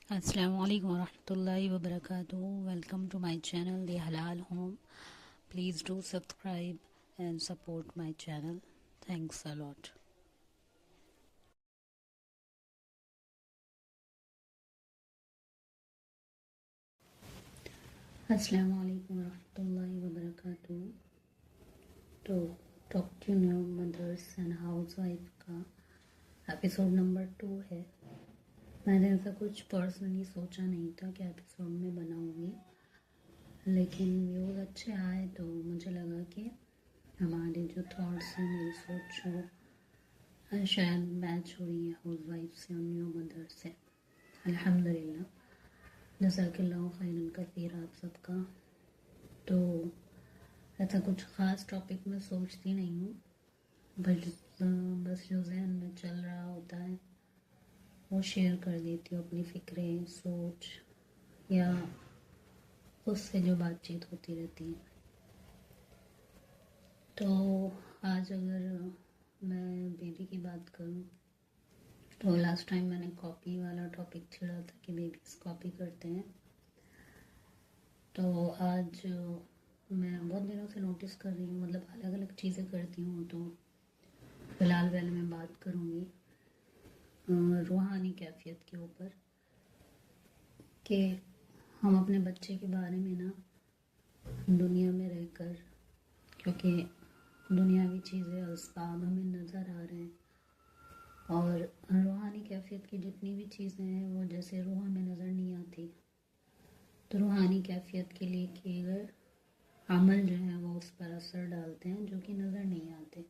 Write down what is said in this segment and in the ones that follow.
السلام علیکم ورحمۃ اللہ وبرکاتہ. Welcome to my channel The Halal Home. Please do subscribe and support my channel. Thanks a lot. السلام علیکم ورحمۃ اللہ وبرکاتہ. تو talk to new mothers and housewife کا ایپیسوڈ نمبر 2 ہے. میں نے ایسا کچھ پرسنلی سوچا نہیں تھا کہ ایپیسوڈ میں بناؤں گی، لیکن ویوز اچھے آئے تو مجھے لگا کہ ہمارے جو تھاٹس ہیں، میری سوچ جو شاید میچ ہو رہی ہے ہاؤس وائف سے اور نیو مدر سے. الحمدللہ، جزاک اللہ خیرا کثیر آپ سب کا. تو ایسا کچھ خاص ٹاپک میں سوچتی نہیں ہوں، بس جو ذہن میں چل رہا ہوتا ہے وہ شیئر کر دیتی ہوں، اپنی فکریں، سوچ یا اس سے جو بات چیت ہوتی رہتی ہے. تو آج اگر میں بیبی کی بات کروں تو لاسٹ ٹائم میں نے کاپی والا ٹاپک چھڑا تھا کہ بیبیز کاپی کرتے ہیں. تو آج میں بہت دنوں سے نوٹس کر رہی ہوں، مطلب الگ الگ چیزیں کرتی ہوں. تو فی الحال پہلے میں بات کروں گی روحانی کیفیت کے اوپر، کہ ہم اپنے بچے کے بارے میں نا دنیا میں رہ کر، کیونکہ دنیاوی چیزیں اسباب ہمیں نظر آ رہے ہیں، اور روحانی کیفیت کی جتنی بھی چیزیں ہیں وہ جیسے روح ہمیں نظر نہیں آتی، تو روحانی کیفیت کے لیے کیے گئے عمل جو ہیں وہ اس پر اثر ڈالتے ہیں جو کہ نظر نہیں آتے.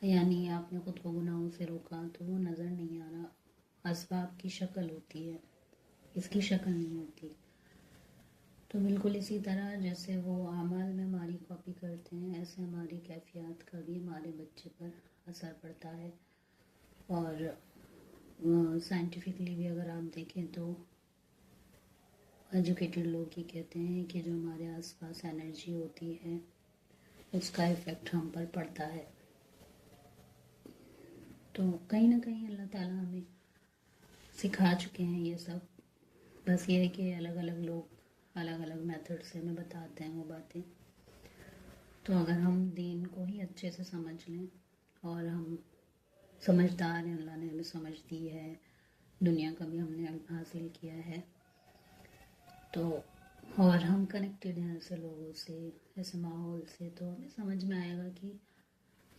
یعنی آپ نے خود کو گناہوں سے روکا تو وہ نظر نہیں آ رہا، اسباب کی شکل ہوتی ہے، اس کی شکل نہیں ہوتی. تو بالکل اسی طرح جیسے وہ اعمال میں ہماری کاپی کرتے ہیں، ایسے ہماری کیفیات کا بھی ہمارے بچے پر اثر پڑتا ہے. اور سائنٹیفکلی بھی اگر آپ دیکھیں تو ایجوکیٹڈ لوگ ہی کہتے ہیں کہ جو ہمارے آس پاس انرجی ہوتی ہے اس کا ایفیکٹ ہم پر پڑتا ہے. تو کہیں نہ کہیں اللہ تعالیٰ ہمیں سکھا چکے ہیں یہ سب، بس یہ ہے کہ الگ الگ لوگ الگ الگ میتھڈ سے ہمیں بتاتے ہیں وہ باتیں. تو اگر ہم دین کو ہی اچھے سے سمجھ لیں اور ہم سمجھدار ہیں، اللہ نے ہمیں سمجھ دی ہے، دنیا کا بھی ہم نے علم حاصل کیا ہے، تو اور ہم کنیکٹڈ ہیں ایسے لوگوں سے، ایسے ماحول سے، تو ہمیں سمجھ میں آئے گا کہ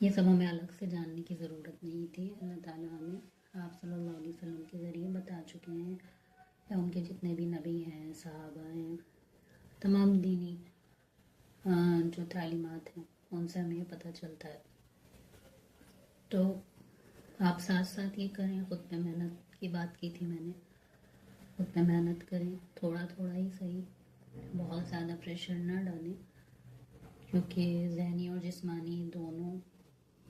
یہ سب ہمیں الگ سے جاننے کی ضرورت نہیں تھی. اللہ تعالیٰ ہمیں آپ صلی اللہ علیہ وسلم کے ذریعے بتا چکے ہیں، یا ان کے جتنے بھی نبی ہیں، صحابہ ہیں، تمام دینی جو تعلیمات ہیں ان سے ہمیں یہ پتہ چلتا ہے. تو آپ ساتھ ساتھ یہ کریں، خود پہ محنت کی بات کی تھی میں نے، خود پہ محنت کریں، تھوڑا تھوڑا ہی صحیح، بہت زیادہ پریشر نہ ڈالیں، کیونکہ ذہنی اور جسمانی دونوں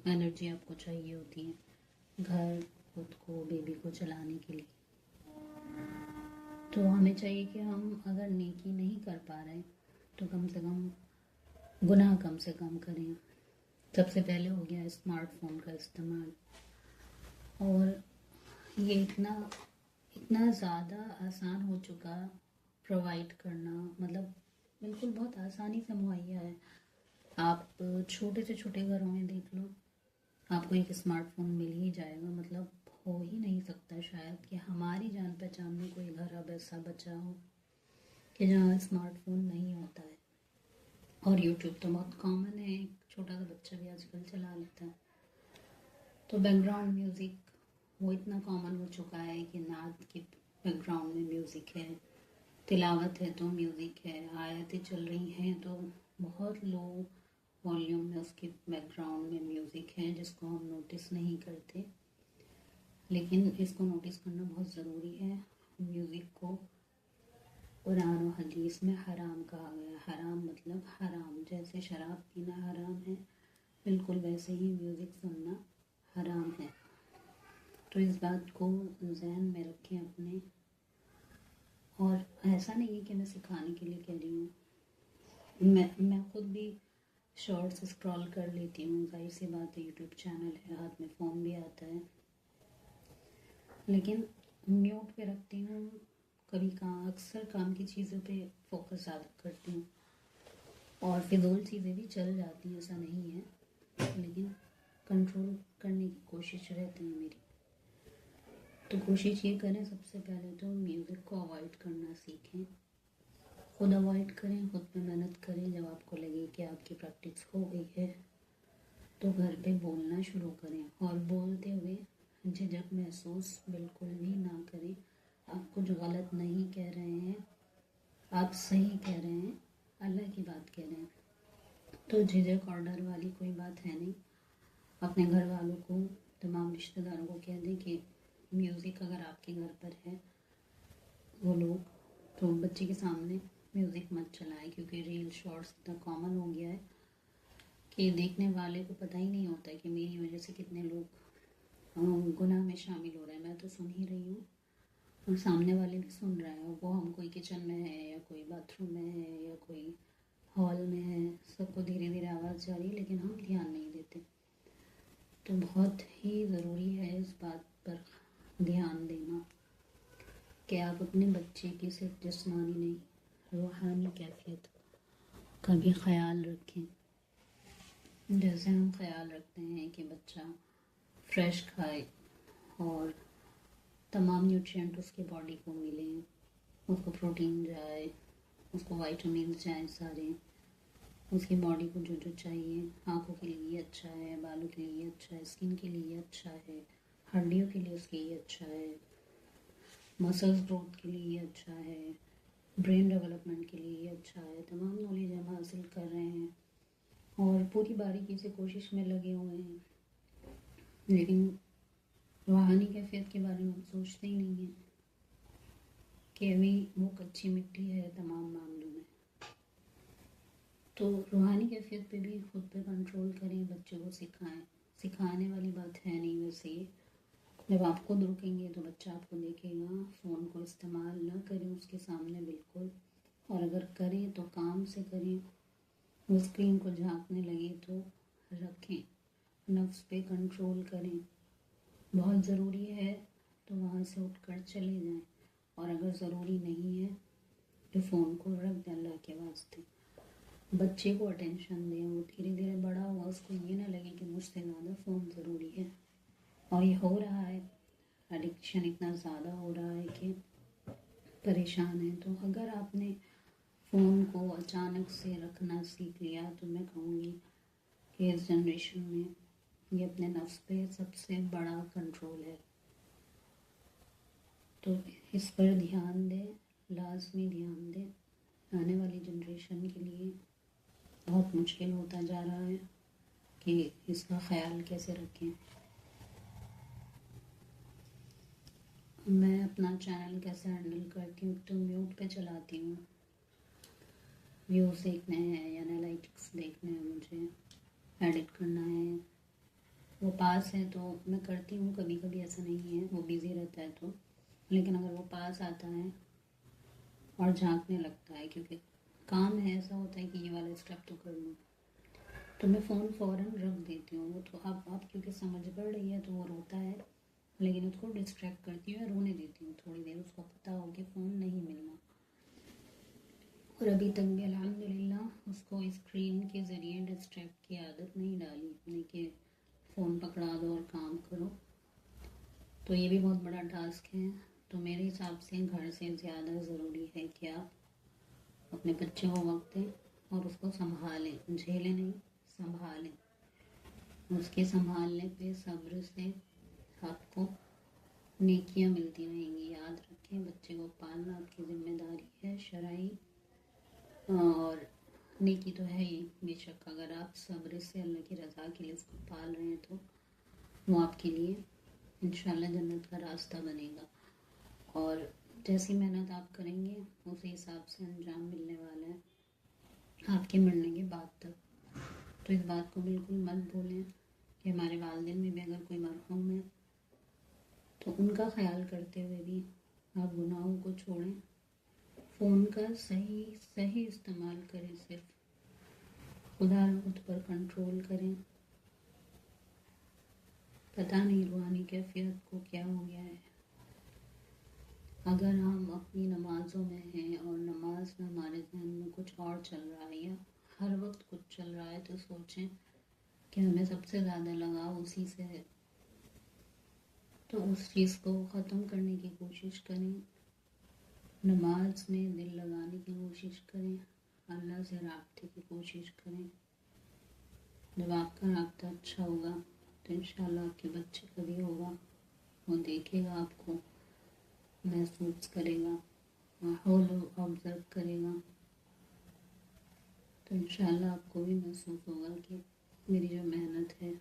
انرجی آپ کو چاہیے ہوتی ہے گھر، خود کو، بیبی کو چلانے کے لیے. تو ہمیں چاہیے کہ ہم اگر نیکی نہیں کر پا رہے تو کم سے کم گناہ کم سے کم کریں. سب سے پہلے ہو گیا اسمارٹ فون کا استعمال، اور یہ اتنا زیادہ آسان ہو چکا پرووائڈ کرنا، مطلب بالکل بہت آسانی سے مہیا ہے. آپ چھوٹے سے چھوٹے گھروں میں دیکھ لو، آپ کو ایک اسمارٹ فون مل ہی جائے گا. مطلب ہو ہی نہیں سکتا شاید کہ ہماری جان پہچان میں کوئی گھر اب ایسا بچا ہو کہ جہاں اسمارٹ فون نہیں ہوتا ہے. اور یوٹیوب تو بہت کامن ہے، ایک چھوٹا سا بچہ بھی آج کل چلا لیتا ہے. تو بیک گراؤنڈ میوزک وہ اتنا کامن ہو چکا ہے کہ نعت کی بیک گراؤنڈ میں میوزک ہے، تلاوت ہے تو میوزک ہے، آیتیں چل رہی ہیں تو بہت لو والیوم میں اس کی بیک گراؤنڈ میں میوزک ہے، جس کو ہم نوٹس نہیں کرتے، لیکن اس کو نوٹس کرنا بہت ضروری ہے. میوزک کو قرآن و حدیث میں حرام کہا گیا. حرام مطلب حرام، جیسے شراب پینا حرام ہے بالکل ویسے ہی میوزک سننا حرام ہے. تو اس بات کو ذہن میں رکھیں اپنے. اور ایسا نہیں ہے کہ میں سکھانے کے لیے کہہ رہی ہوں، میں خود بھی شارٹس اسکرول کر لیتی ہوں، ظاہر سی بات ہے یوٹیوب چینل ہے، ہاتھ میں فون بھی آتا ہے، لیکن میوٹ پہ رکھتی ہوں کبھی اکثر کام کی چیزوں پہ فوکس زیادہ کرتی ہوں، اور فضول چیزیں بھی چل جاتی ہیں، ایسا نہیں ہے، لیکن کنٹرول کرنے کی کوشش رہتی ہے میری۔ تو کوشش یہ کریں سب سے پہلے تو میوزک کو اوائڈ کرنا سیکھیں، خود اوائڈ کریں، خود پہ محنت کریں۔ جب آپ کو لگے کہ آپ کی پریکٹس ہو گئی ہے تو گھر پہ بولنا شروع کریں، اور بولتے ہوئے جھجک محسوس بالکل بھی نہ کریں۔ آپ کچھ غلط نہیں کہہ رہے ہیں، آپ صحیح کہہ رہے ہیں، اللہ کی بات کہہ رہے ہیں، تو جھجک اور ڈر والی کوئی بات ہے نہیں۔ اپنے گھر والوں کو، تمام رشتہ داروں کو کہہ دیں کہ میوزک اگر آپ کے گھر پر ہے وہ لوگ، تو بچے کے سامنے میوزک مت چلائیں، کیونکہ ریل شارٹس اتنا کامن ہو گیا ہے کہ دیکھنے والے کو پتہ ہی نہیں ہوتا ہے کہ میری وجہ سے کتنے لوگ گناہ میں شامل ہو رہے ہیں۔ میں تو سن ہی رہی ہوں اور سامنے والے بھی سن رہے ہیں، وہ ہم کوئی کچن میں ہے یا کوئی باتھ روم میں ہے یا کوئی ہال میں ہے، سب کو دھیرے دھیرے آواز جا رہی ہے لیکن ہم دھیان نہیں دیتے۔ تو بہت ہی ضروری ہے اس بات پر دھیان دینا کہ آپ اپنے بچے کی صرف جسمانی نہیں، روحانی کیفیت کا بھی خیال رکھیں۔ جیسے ہم خیال رکھتے ہیں کہ بچہ فریش کھائے اور تمام نیوٹرینٹ اس کے باڈی کو ملیں، اس کو پروٹین جائے، اس کو وائٹامنس جائیں سارے، اس کی باڈی کو جو جو چاہیے، آنکھوں کے لیے اچھا ہے، بالوں کے لیے اچھا ہے، اسکن کے لیے اچھا ہے، ہڈیوں کے لیے اس کے لیے اچھا ہے، مسلز گروتھ کے لیے اچھا ہے، برین ڈیولپمنٹ کے لیے اچھا ہے۔ تمام نالج ہم حاصل کر رہے ہیں اور پوری باریکی سے کوشش میں لگے ہوئے ہیں، لیکن روحانی کیفیت کے بارے میں ہم سوچتے ہی نہیں ہیں کہ ابھی وہ کچی مٹی ہے تمام معاملوں میں۔ تو روحانی کیفیت پہ بھی خود پہ کنٹرول کریں، بچوں کو سکھائیں۔ سکھانے والی بات ہے نہیں ویسے یہ، جب آپ خود رکیں گے تو بچہ آپ کو دیکھے گا۔ فون کو استعمال نہ کریں اس کے سامنے بالکل، اور اگر کریں تو کام سے کریں، وہ اسکرین کو جھانکنے لگے تو رکھیں، نفس پہ کنٹرول کریں۔ بہت ضروری ہے تو وہاں سے اٹھ کر چلے جائیں، اور اگر ضروری نہیں ہے تو فون کو رکھ دیں اللہ کے واسطے۔ بچے کو اٹینشن دیں، وہ دھیرے دھیرے بڑا ہوا، اس کو یہ نہ لگے کہ مجھ سے زیادہ فون ضروری ہے، اور یہ ہو رہا ہے، ایڈکشن اتنا زیادہ ہو رہا ہے کہ پریشان ہے۔ تو اگر آپ نے فون کو اچانک سے رکھنا سیکھ لیا تو میں کہوں گی کہ اس جنریشن میں یہ اپنے نفس پہ سب سے بڑا کنٹرول ہے، تو اس پر دھیان دیں، لازمی دھیان دیں۔ آنے والی جنریشن کے لیے بہت مشکل ہوتا جا رہا ہے کہ اس کا خیال کیسے رکھیں۔ میں اپنا چینل کیسے ہینڈل کرتی ہوں، تو میوٹ پہ چلاتی ہوں، ویوز دیکھنے ہیں یا انالیٹکس دیکھنے ہیں، مجھے ایڈٹ کرنا ہے، وہ پاس ہے تو میں کرتی ہوں، کبھی کبھی ایسا نہیں ہے وہ بیزی رہتا ہے تو، لیکن اگر وہ پاس آتا ہے اور جھانکنے لگتا ہے کیونکہ کام ہے، ایسا ہوتا ہے کہ یہ والا اسٹیپ تو کر لوں، تو میں فون فوراً رکھ دیتی ہوں۔ وہ تو اب کیونکہ سمجھ پڑ رہی ہے تو وہ روتا ہے، لیکن اس کو ڈسٹریکٹ کرتی ہوں یا رونے دیتی ہوں تھوڑی دیر، اس کو پتہ ہو کہ فون نہیں ملنا۔ اور ابھی تک بھی الحمدللہ اس کو اسکرین کے ذریعے ڈسٹریکٹ کی عادت نہیں ڈالی اپنے کہ فون پکڑا دو اور کام کرو، تو یہ بھی بہت بڑا ٹاسک ہے۔ تو میرے حساب سے گھر سے زیادہ ضروری ہے کہ آپ اپنے بچے کو وقت دیں اور اس کو سنبھالیں، جھیلیں نہیں، سنبھالیں۔ اس کے سنبھالنے پہ صبر سے آپ کو نیکیاں ملتی رہیں گی۔ یاد رکھیں بچے کو پالنا آپ کی ذمہ داری ہے شرعی، اور نیکی تو ہے ہی بے شک۔ اگر آپ صبر سے اللہ کی رضا کے لیے اس کو پال رہے ہیں تو وہ آپ کے لیے انشاءاللہ جنت کا راستہ بنے گا، اور جیسی محنت آپ کریں گے اسی حساب سے انجام ملنے والا ہے آپ کے مرنے کے بعد تک۔ تو اس بات کو بالکل مت بھولیں کہ ہمارے والدین میں بھی اگر کوئی مرحوم ہے تو ان کا خیال کرتے ہوئے بھی آپ گناہوں کو چھوڑیں، فون کا صحیح استعمال کریں، صرف خدا خود پر کنٹرول کریں۔ پتہ نہیں روحانی کیفیت کو کیا ہو گیا ہے، اگر ہم اپنی نمازوں میں ہیں اور نماز میں ہمارے ذہن میں کچھ اور چل رہا ہے یا ہر وقت کچھ چل رہا ہے، تو سوچیں کہ ہمیں سب سے زیادہ لگاؤ اسی سے ہے، تو اس چیز کو ختم کرنے کی کوشش کریں، نماز میں دل لگانے کی کوشش کریں، اللہ سے رابطے کی کوشش کریں۔ جب آپ کا رابطہ اچھا ہوگا تو انشاءاللہ آپ کے بچے کا بھی ہوگا، وہ دیکھے گا آپ کو، محسوس کرے گا، ماحول آبزرو کرے گا، تو انشاءاللہ آپ کو بھی محسوس ہوگا کہ میری جو محنت ہے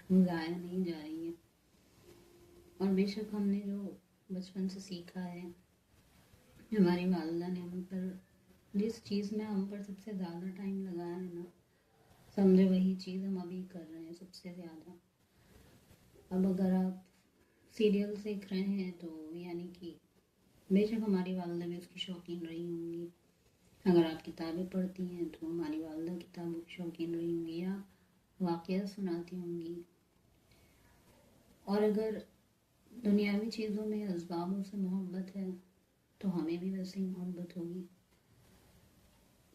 وہ ضائع نہیں جا رہی ہے۔ اور بے شک ہم نے جو بچپن سے سیکھا ہے، ہماری والدہ نے ہم پر جس چیز میں ہم پر سب سے زیادہ ٹائم لگایا ہے نا، سمجھے وہی چیز ہم ابھی کر رہے ہیں سب سے زیادہ۔ اب اگر آپ سیریل دیکھ رہے ہیں تو یعنی کہ بے شک ہماری والدہ بھی اس کی شوقین رہی ہوں گی، اگر آپ کتابیں پڑھتی ہیں تو ہماری والدہ کتابوں کی شوقین رہی ہوں گی یا واقعہ سناتی ہوں گی، اور اگر دنیاوی چیزوں میں اسبابوں سے محبت ہے تو ہمیں بھی ویسے ہی محبت ہوگی۔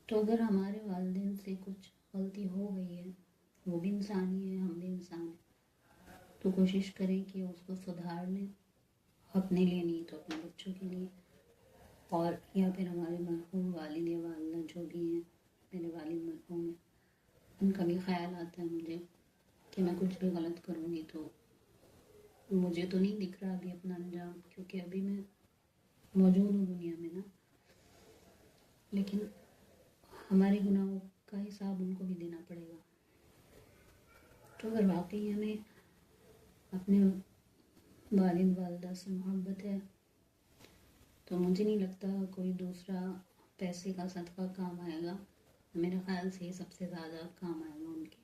تو اگر ہمارے والدین سے کچھ غلطی ہو گئی ہے، وہ بھی انسان ہی ہے، ہم بھی انسان ہیں، تو کوشش کریں کہ اس کو سدھار لیں، اپنے لیے نہیں تو اپنے بچوں کے لیے، اور یا پھر ہمارے مرحوم والد یا والدہ جو بھی ہیں، میرے والد مرحوم ہیں، ان کا بھی خیال آتا ہے مجھے کہ میں کچھ بھی غلط کروں گی تو مجھے تو نہیں دکھ رہا ابھی اپنا انجام، کیونکہ ابھی میں موجود ہوں دنیا میں نا، لیکن ہمارے گناہوں کا حساب ان کو بھی دینا پڑے گا۔ تو اگر واقعی ہمیں اپنے والد والدہ سے محبت ہے تو مجھے نہیں لگتا کوئی دوسرا پیسے کا صدقہ کام آئے گا، میرے خیال سے یہ سب سے زیادہ کام آئے گا ان کے،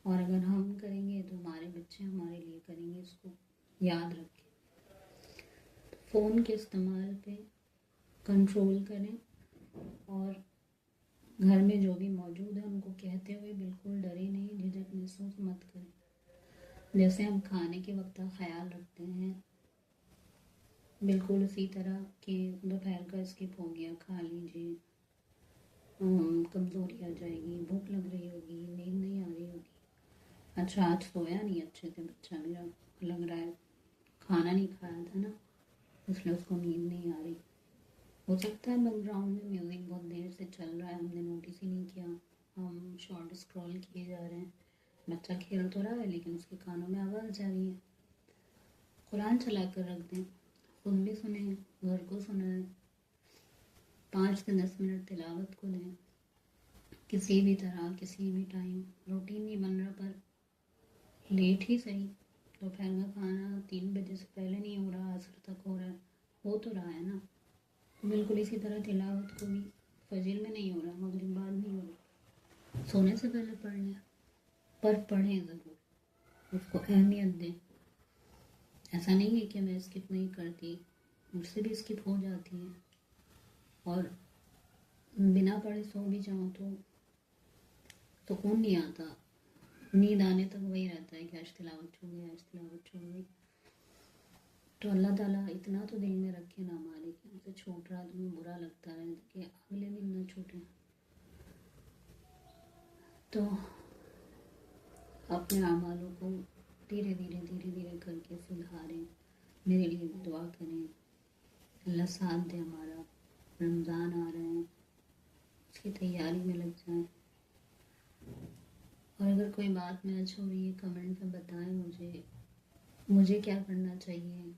اور اگر ہم کریں گے تو ہمارے بچے ہمارے لیے کریں گے، اس کو یاد رکھیں۔ فون کے استعمال پہ کنٹرول کریں، اور گھر میں جو بھی موجود ہے ان کو کہتے ہوئے بالکل ڈرے نہیں، جھجک محسوس مت کریں۔ جیسے ہم کھانے کے وقت کا خیال رکھتے ہیں، بالکل اسی طرح کہ دوپہر کا اسکپ ہو گیا، کھا لیجیے، کمزوری آ جائے گی، بھوک لگ رہی ہوگی، نیند نہیں آ رہی ہوگی، اچھا آج سویا نہیں اچھے سے بچہ میرا، لگ رہا ہے کھانا نہیں کھایا تھا نا اس لیے اس کو نیند نہیں آ رہی، ہو سکتا ہے بیک گراؤنڈ میں میوزک بہت دیر سے چل رہا ہے، ہم نے نوٹس ہی نہیں کیا، ہم شارٹ اسکرول کیے جا رہے ہیں، بچہ کھیل تو رہا ہے لیکن اس کے کانوں میں آواز جا رہی ہے۔ قرآن چلا کر رکھ دیں، خود بھی سنیں، گھر کو سنائیں، 5 سے 10 منٹ تلاوت کو دیں، کسی بھی طرح کسی بھی ٹائم، روٹین نہیں بن رہا پر لیٹ ہی صحیح، دوپہر کا کھانا 3 بجے سے پہلے نہیں ہو رہا، عصر تک ہو رہا ہے، ہو تو رہا ہے نا، بالکل اسی طرح تلاوت کو بھی فجر میں نہیں ہو رہا، مغرب بعد نہیں ہو رہا، سونے سے پہلے پڑھ لیں، پر پڑھیں ضرور، اس کو اہمیت دیں۔ ایسا نہیں ہے کہ میں اسکپ نہیں کرتی، مجھ سے بھی اسکپ ہو جاتی ہے، اور بنا پڑھے سو بھی جاؤں تو سکون نہیں آتا، نیند آنے تک وہی رہتا ہے کہ آج تلاوت چھوڑ گئی، آج تلاوت چھوڑ گئی۔ تو اللہ تعالیٰ اتنا تو دل میں رکھے نا ہمارے کہ ہم سے چھوٹ رہا تو ہمیں برا لگتا ہے کہ اگلے دن نہ چھوٹے، تو اپنے اعمالوں کو دھیرے دھیرے کر کے سدھاریں، میرے لیے بھی دعا کریں، اللہ ساتھ دے ہمارا، رمضان آ رہے ہیں اس کی تیاری میں لگ جائیں، اور اگر کوئی بات میں اچھا ہو رہی ہے کمنٹ میں بتائیں مجھے کیا کرنا چاہیے،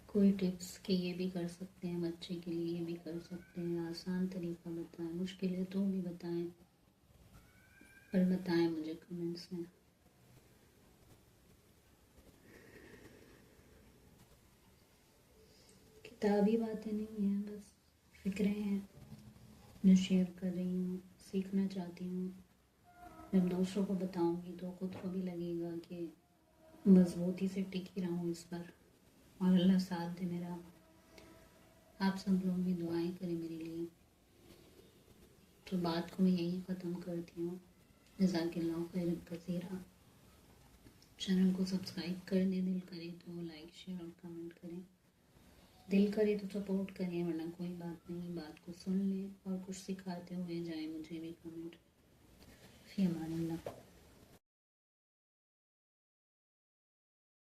کوئی ٹپس کہ یہ بھی کر سکتے ہیں بچے کے لیے، یہ بھی کر سکتے ہیں، آسان طریقہ بتائیں، مشکل ہے تو بھی بتائیں، پر بتائیں مجھے کمنٹس میں۔ کتابی باتیں نہیں ہیں، بس فکریں ہیں جو شیئر کر رہی ہوں، سیکھنا چاہتی ہوں، جب دوسروں کو بتاؤں گی تو خود کو بھی لگے گا کہ مضبوطی سے ٹکی رہوں اس پر، اور اللہ ساتھ دے میرا۔ آپ سب لوگ بھی دعائیں کریں میرے لیے۔ تو بات کو میں یہی ختم کرتی ہوں، جزاک اللہ خیر کثیرہ۔ چینل کو سبسکرائب کر دیں، دل کرے تو لائک شیئر اور کمنٹ کریں۔ دل کرے تو سپورٹ کریں، ورنہ کوئی بات نہیں، بات کو سن لیں اور کچھ سکھاتے ہوئے جائیں، مجھے بھی کمنٹ. فی امان اللہ.